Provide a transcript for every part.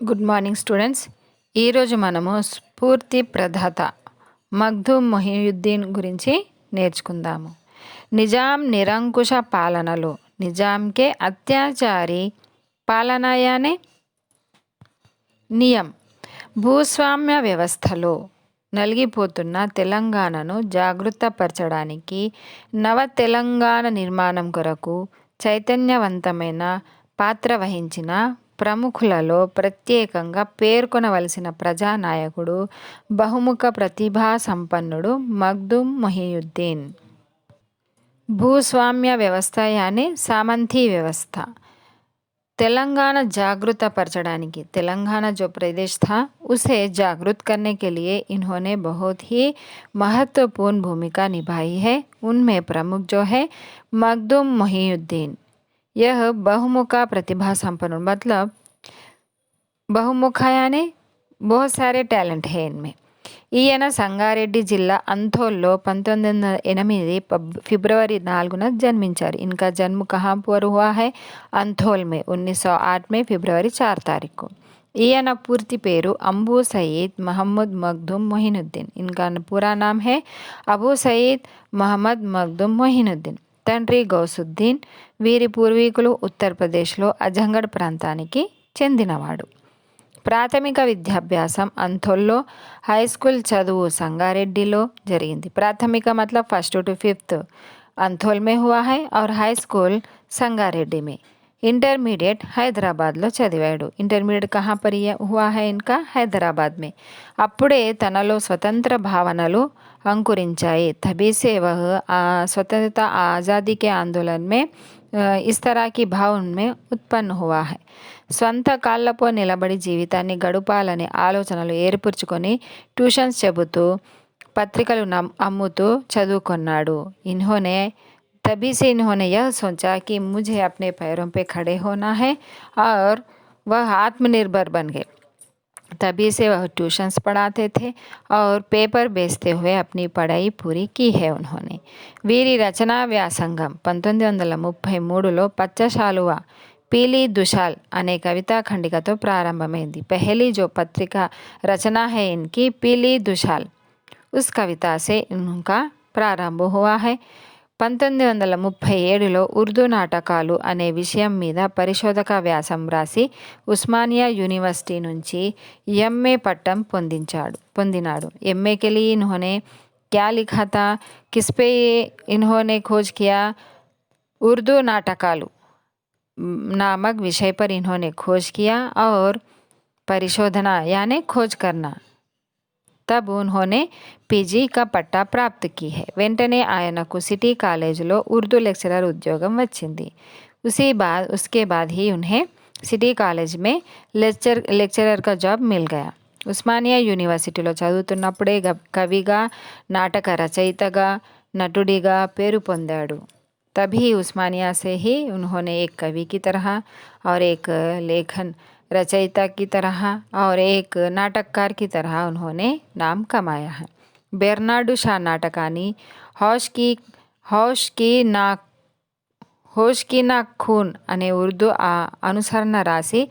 Good morning students. ఈరోజు మనము స్ఫూర్తి ప్రదాత మగ్దూమ్ మొహియుద్దీన్ గురించి నేర్చుకుందాము. నిజాం నిరంకుశ పాలనలో నిజాంకే అత్యాచారి పాలనయానే నియం భూస్వామ్య వ్యవస్థలో నలిగిపోతున్న తెలంగాణను జాగృతపరచడానికి నవ తెలంగాణ నిర్మాణం కొరకు చైతన్యవంతమైన పాత్ర వహించిన ప్రముఖులలో ప్రత్యేకంగా పేర్కొనవలసిన ప్రజానాయకుడు, బహుముఖ ప్రతిభా సంపన్నుడు మగ్దూమ్ మొహియుద్దీన్. भूस्वाम्य व्यवस्था यानी सामंती व्यवस्था तेलंगाना जागृत परचడానికి तेलंगाना जो प्रदेश था उसे जागृत करने के लिए इन्होंने बहुत ही महत्वपूर्ण भूमिका निभाई है। उनमें प्रमुख जो है मग्दूम मोहिउद्दीन। यह बहुमुखा प्रतिभा संपन्न मतलब बहुमुखा यानी बहुत सारे टैलेंट है इनमें। ఈయన సంగారెడ్డి జిల్లా अंथोल 1908 फरवरी 4 जन्मिंचाరు। इनका जन्म कहाँ पर हुआ है? अंथोल में 1908 में फरवरी 4 तारीख को। ఈయన పూర్తి పేరు అంబూ సయీద్ మహమ్మద్ మగ్దూమ్ మొహినుద్దీన్। इनका पूरा नाम है అబూ సయీద్ మహమ్మద్ మగ్దూమ్ మొహినుద్దీన్। తండ్రి గౌసుద్దీన్। వీరి పూర్వీకులు ఉత్తరప్రదేశ్లో అజంగఢ్ ప్రాంతానికి చెందినవాడు। ప్రాథమిక విద్యాభ్యాసం అంథోల్లో, హై స్కూల్ చదువు సంగారెడ్డిలో జరిగింది। ప్రాథమిక मतलब 1st to 5th अंथोल में हुआ है और हाई स्कूल संगारेड्डी में। इंटरमीडिएट హైదరాబాద్లో చదివాడు। ఇంటర్మీడియట్ कहाँ पर हुआ है इनका? हैदराबाद में। అప్పుడే తనలో స్వతంత్ర భావనలు अंकुरिंचाई। तभी से वह स्वतंत्रता आज़ादी के आंदोलन में इस तरह की भाव उनमें उत्पन्न हुआ है। స్వంత కాళ్ళపై నిలబడి జీవితాన్ని గడపాలనే ఆలోచనలు ఏర్పరచుకొని ట్యూషన్స్ చెబుతూ పత్రికలు అమ్ముతూ చదువుకున్నాడు। तभी से इन्होंने यह सोचा कि मुझे अपने पैरों पे खड़े होना है और वह आत्मनिर्भर बन गए। तभी से वह ट्यूशन्स पढ़ाते थे और पेपर बेचते हुए अपनी पढ़ाई पूरी की है उन्होंने। వీరి రచనా వ్యాసంగం 1933లో పచ్చశాలువ पीली दुशाल अने कविता खंडिका तो प्रारंभమైంది। पहली जो पत्रिका रचना है इनकी पीली दुशाल, उस कविता से इनका प्रारंभ हुआ है। 1937లో ఉర్దూ నాటకాలు అనే విషయం మీద పరిశోధక వ్యాసం రాసి ఉస్మానియా यूनिवर्सिटी నుంచి ఎంఏ పట్టం పొందినాడు। ఎంఏ के लिए इन्होंने क्या लिखा था? किस पे इन्होंने खोज किया? उर्दू नाटकालू नामक विषय पर इन्होंने खोज किया और परिशोधना यानी खोज करना। तब उन्होंने पीजी का पट्टा प्राप्त की है। వెంటనే ఆయనకు సిటీ కాలేజీలో उर्दू లెక్చరర్ ఉద్యోగం వచ్చింది। उसके बाद ही उन्हें सिटी कॉलेज में लेक्चरर का जॉब मिल गया। ఉస్మానియా యూనివర్సిటీలో చదువుతున్నప్పుడే కవిగా, నాటక రచయితగా, నటుడిగా పేరు పొందాడు। तभी उस्मानिया से ही उन्होंने एक कवि की तरह और एक लेखन रचयिता की तरह और एक नाटककार की तरह उन्होंने नाम कमाया है। बेर्नाडू शा नाटकानी होश की ना खून अने उर्दू अनुसरण रासी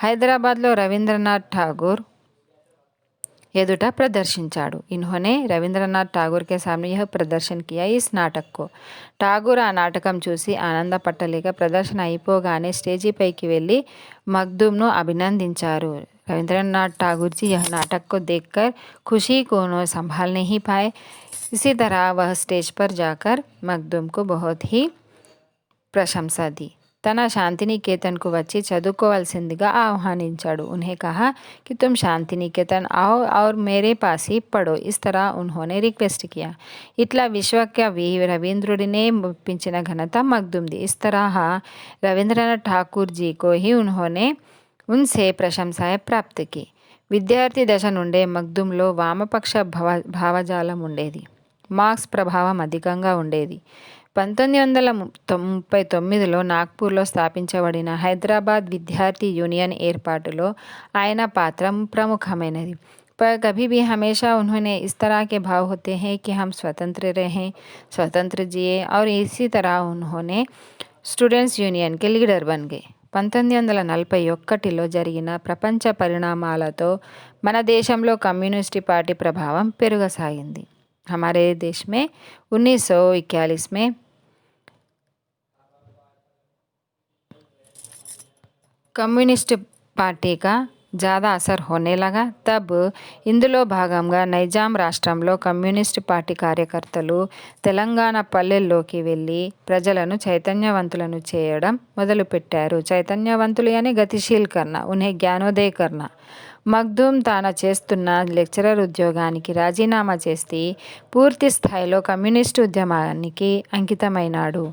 हैदराबादలో रवींद्रनाथ ठाकुर एदुटा प्रदर्शिंचाడు। इन्होंने रवींद्रनाथ ठाकुर के सामने यह प्रदर्शन किया इस नाटक को। ఠాగూర్ ఆ నాటకం చూసి ఆనందపట్టలేక ప్రదర్శన అయిపోగానే స్టేజీ పైకి వెళ్ళి మగ్దూమ్ను అభినందించారు। रविंद्रनाथ ठाकुर जी यह नाटक को देखकर खुशी को उन्होंने संभाल नहीं पाए। इसी तरह वह स्टेज पर जाकर मखदूम को बहुत ही प्रशंसा दी। तन शांतिनिकेतन को వచ్చి చదువుకోవాల్సిందిగా ఆహ్వానించాడు। उन्हें कहा कि तुम शांतिनिकेतन आओ और मेरे पास ही पढ़ो। इस तरह उन्होंने रिक्वेस्ट किया। इట్లా విశ్వకవి రవీంద్రుడినే మెప్పించిన ఘనత మగ్దూమ్ది। इस तरह रविंद्रनाथ ठाकुर जी को ही उन्होंने उनसे प्रशंसाएं प्राप्त की। విద్యార్థి దశ నుండే మగ్దూమ్లో వామపక్ష భావజాలం ఉండేది। మార్క్స్ ప్రభావం అధికంగా ఉండేది। 1939లో నాగ్పూర్లో స్థాపించబడిన హైదరాబాద్ విద్యార్థి యూనియన్ ఏర్పాటులో ఆయన పాత్ర ప్రముఖమైనది। पर कभी भी हमेशा उन्होंने इस तरह के भाव होते हैं कि हम स्वतंत्र रहें, स्वतंत्र जिए और इसी तरह उन्होंने स्टूडेंट्स यूनियन के लीडर बन गए। 1941లో జరిగిన ప్రపంచ పరిణామాలతో మన దేశంలో కమ్యూనిస్ట్ పార్టీ ప్రభావం పెరగసాగింది. हमारे देश में 1941 में కమ్యూనిస్ట్ పార్టీ का ज़्यादा असर होने लगा. तब ఇందులో భాగంగా నైజాం రాష్ట్రంలో కమ్యూనిస్ట్ పార్టీ కార్యకర్తలు తెలంగాణ పల్లెల్లోకి వెళ్ళి ప్రజలను చైతన్యవంతులను చేయడం మొదలుపెట్టారు. చైతన్యవంతులు అని గతిశీల్ కర్నా, ఉన్హే జ్ఞానోదయ కర్నా. మగ్దూమ్ తాన చేస్తున్న లెక్చరర్ ఉద్యోగానికి రాజీనామా చేసి పూర్తి స్థాయిలో కమ్యూనిస్టు ఉద్యమానికి అంకితమైనాడు.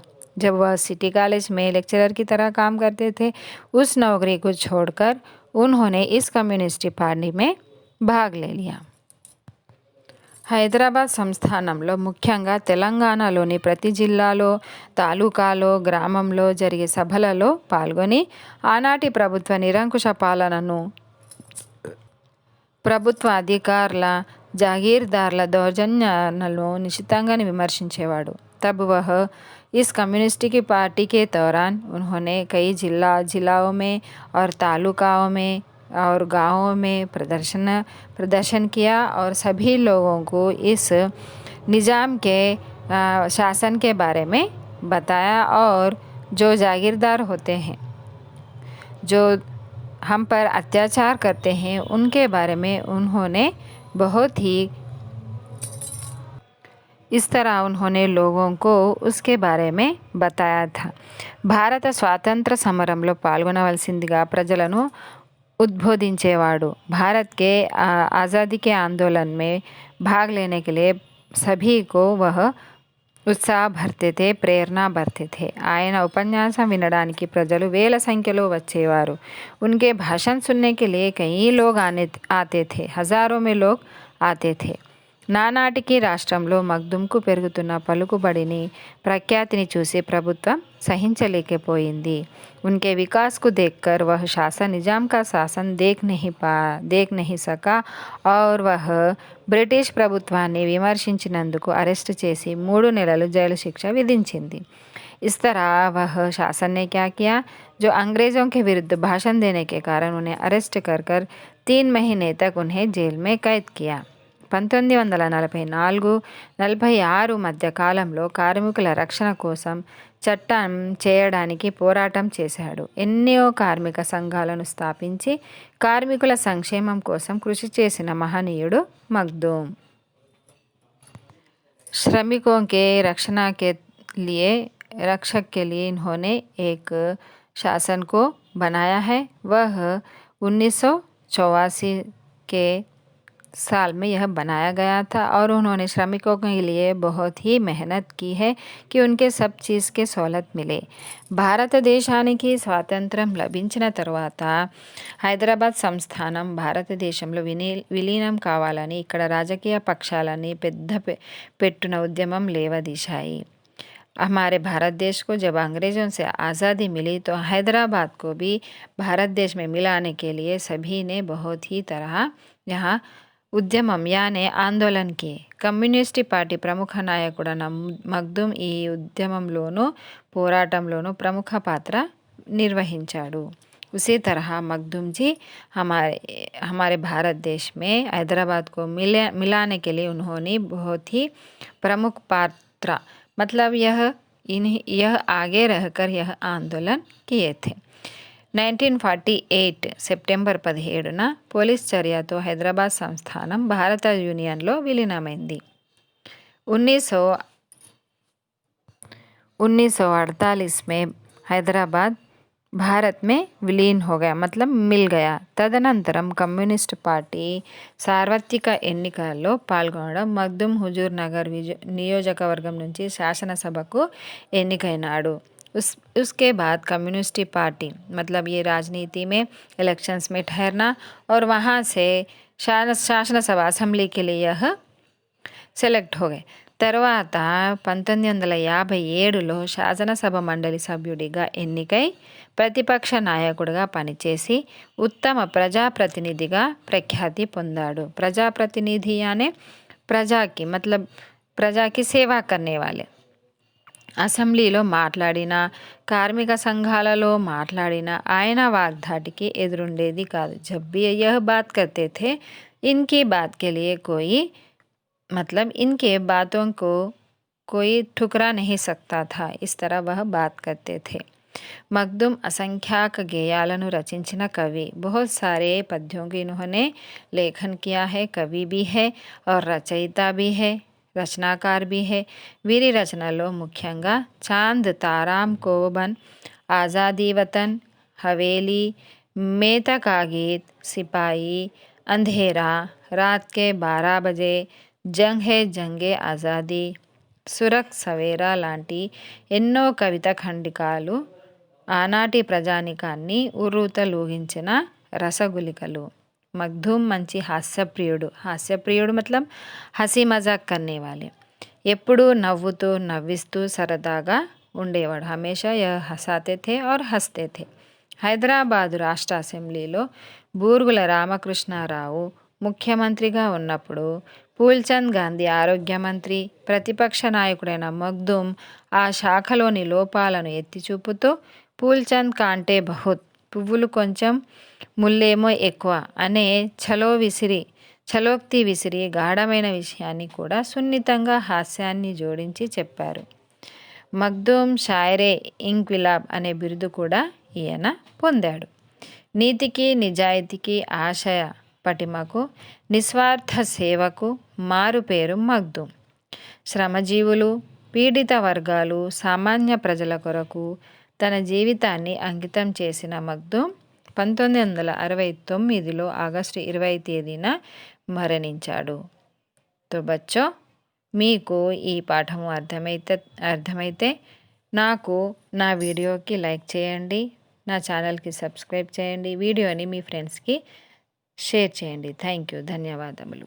जब वह सिटी कॉलेज में लेक्चरर की तरह काम करते थे, उस नौकरी को छोड़कर उन्होंने इस कम्युनिस्ट पार्टी में भाग ले लिया. హైదరాబాద్ సంస్థానంలో ముఖ్యంగా తెలంగాణలోని ప్రతి జిల్లాలో, తాలూకాలో, గ్రామంలో జరిగే సభలలో పాల్గొని ఆనాటి ప్రభుత్వ నిరంకుశ పాలనను, ప్రభుత్వ అధికారుల, జాగీర్దార్ల దౌర్జన్యాలను నిశితంగా విమర్శించేవాడు. तब वह इस कम्युनिस्ट की पार्टी के दौरान उन्होंने कई जिलाओं में और तालुकाओं में और गाँवों में प्रदर्शन किया और सभी लोगों को इस निज़ाम के शासन के बारे में बताया और जो जागीरदार होते हैं, जो हम पर अत्याचार करते हैं, उनके बारे में उन्होंने बहुत ही इस तरह उन्होंने लोगों को उसके बारे में बताया था. భారత స్వాతంత్ర సమరంలో పాల్గొనవలసిందిగా ప్రజలను उद्बोधिंचेवाड़ू. भारत के आज़ादी के आंदोलन में भाग लेने के लिए सभी को वह उत्साह भरते थे, प्रेरणा भरते थे. ఆయన ఉపన్యాసం వినడానికి ప్రజలు వేల సంఖ్యలో వచ్చేవారు. उनके भाषण सुनने के लिए कई लोग आते थे, हज़ारों में लोग आते थे. నానాటికి రాష్ట్రంలో మగ్దుమ్కు పెరుగుతున్న పలుకుబడిని, ప్రఖ్యాతిని చూసి ప్రభుత్వం సహించలేకపోయింది. उनके विकास को देखकर वह शासन निजाम का शासन देख नहीं सका और वह బ్రిటిష్ ప్రభుత్వాన్ని విమర్శించినందుకు అరెస్ట్ చేసి 3 నెలలు జైలు శిక్ష విధించింది. इस तरह वह शासन ने क्या किया, जो अंग्रेज़ों के विरुद्ध भाषण देने के कारण उन्हें अरेस्ट कर 3 महीने तक उन्हें जेल में कैद किया. 1944-46 మధ్య కాలంలో కార్మికుల రక్షణ కోసం చట్టం చేయడానికి పోరాటం చేశాడు. ఎన్నో కార్మిక సంఘాలను స్థాపించి కార్మికుల సంక్షేమం కోసం కృషి చేసిన మహనీయుడు మగ్దూమ్. श्रमिकों के रक्षक के लिए इन्होंने एक शासन को बनाया है. वह 1984 के साल में यह बनाया गया था और उन्होंने श्रमिकों के लिए बहुत ही मेहनत की है कि उनके सब चीज़ के सहूलत मिले. భారతదేశానికి స్వాతంత్రం లభించిన తర్వాత హైదరాబాద్ సంస్థానం భారతదేశంలో విలీనం కావాలని ఇక్కడ రాజకీయ పక్షాలని పెద్ద పెట్టున ఉద్యమం లేవదీశాయి. हमारे भारत देश को जब अंग्रेज़ों से आज़ादी मिली तो हैदराबाद को भी भारत देश में मिलाने के लिए सभी ने बहुत ही तरह यहाँ ఉద్యమం యానే ఆందోళన్ కి. కమ్యూనిస్ట్ పార్టీ ప్రముఖ నాయకుడైన మగ్దూమ్ ఈ ఉద్యమంలోనూ పోరాటంలోనూ ప్రముఖ పాత్ర నిర్వహించాడు. उसी तरह मखदूम जी हमारे भारत देश में हैदराबाद को मिलाने के लिए उन्होंने बहुत ही प्रमुख पात्र मतलब यह आगे रहकर यह आंदोलन किए थे. 1948 సెప్టెంబర్ 17న పోలీస్ చర్యతో హైదరాబాద్ సంస్థానం భారత యూనియన్లో విలీనమైంది. 1948 में हैदराबाद भारत में विलीन हो गया मतलब मिल गया. తదనంతరం కమ్యూనిస్ట్ పార్టీ సార్వత్రిక ఎన్నికల్లో పాల్గొనడం మగ్దూమ్ హుజూర్ నగర్ నియోజకవర్గం నుంచి శాసనసభకు ఎన్నికైనాడు. उसके बाद कम्युनिस्ट पार्टी मतलब ये राजनीति में इलेक्शंस में ठहरना और वहाँ से शासन सभा असेंबली के लिए यह సెలెక్ట్ हो गए. తర్వాత 1957లో శాసనసభ మండలి సభ్యుడిగా ఎన్నికై ప్రతిపక్ష నాయకుడిగా పనిచేసి ఉత్తమ ప్రజాప్రతినిధిగా ప్రఖ్యాతి పొందాడు. ప్రజాప్రతినిధి అనే ప్రజాకి मतलब ప్రజాకి సేవా करने वाले. అసెంబ్లీలో మాట్లాడినా, కార్మిక సంఘాలలో మాట్లాడినా ఆయన వాగ్ధాటికి ఎదురుండేది కాదు. జబ్ भी यह बात करते थे, इनकी बात के लिए कोई मतलब इनके बातों को कोई ठुकरा नहीं सकता था. इस तरह वह बात करते थे. मखदूम असंख्याक गेयाలను రచించిన कवि. बहुत सारे पद्यों की इन्होंने लेखन किया है. कवि भी है और रचयिता भी है, రచనాకార్ भी है. వీరి రచనలో ముఖ్యంగా చాంద్, తారాం కోబన్, ఆజాదీ వతన్, హవేలీ, మేత కా గీత్, సిపాయి, అంధేరా, రాత్ కే 12 బజే, జంగ్ హే జంగే ఆజాదీ, సురక్ సవేరా లాంటి ఎన్నో కవిత ఖండికాలు ఆనాటి ప్రజానికాన్ని ఉర్రూతలూగించిన రసగులికలు. మగ్ధూమ్ మంచి హాస్యప్రియుడు. హాస్యప్రియుడు మతలబ్ హసీ మజాక్ కర్నే వాలే. ఎప్పుడూ నవ్వుతూ నవ్విస్తూ సరదాగా ఉండేవాడు. హమేషా హసాతే థే ఔర్ హస్తే థే. హైదరాబాదు రాష్ట్ర అసెంబ్లీలో బూర్గుల రామకృష్ణారావు ముఖ్యమంత్రిగా ఉన్నప్పుడు పూల్చంద్ గాంధీ ఆరోగ్య మంత్రి, ప్రతిపక్ష నాయకుడైన మగ్ధూమ్ ఆ శాఖలోని లోపాలను ఎత్తిచూపుతూ పూల్చంద్ కాంటే బహుత్, పువ్వులు కొంచెం ముల్లేమో ఎక్కువ అనే ఛలోక్తి విసిరి గాఢమైన విషయాన్ని కూడా సున్నితంగా హాస్యాన్ని జోడించి చెప్పారు. మగ్ధూమ్ షాయరే ఇంక్విలాబ్ అనే బిరుదు కూడా ఈయన పొందాడు. నీతికి, నిజాయితీకి, ఆశయ పటిమకు, నిస్వార్థ సేవకు మారుపేరు మగ్ధూమ్. శ్రమజీవులు, పీడిత వర్గాలు, సామాన్య ప్రజల కొరకు తన జీవితాన్ని అంకితం చేసిన మగ్ధూమ్ 1969లో ఆగస్టు 20 తేదీన మరణించాడు. తో బచ్చో, మీకు ఈ పాఠము అర్థమైతే నాకు నా వీడియోకి లైక్ చేయండి, నా ఛానల్కి సబ్స్క్రైబ్ చేయండి, వీడియోని మీ ఫ్రెండ్స్కి షేర్ చేయండి. Thank you. ధన్యవాదములు.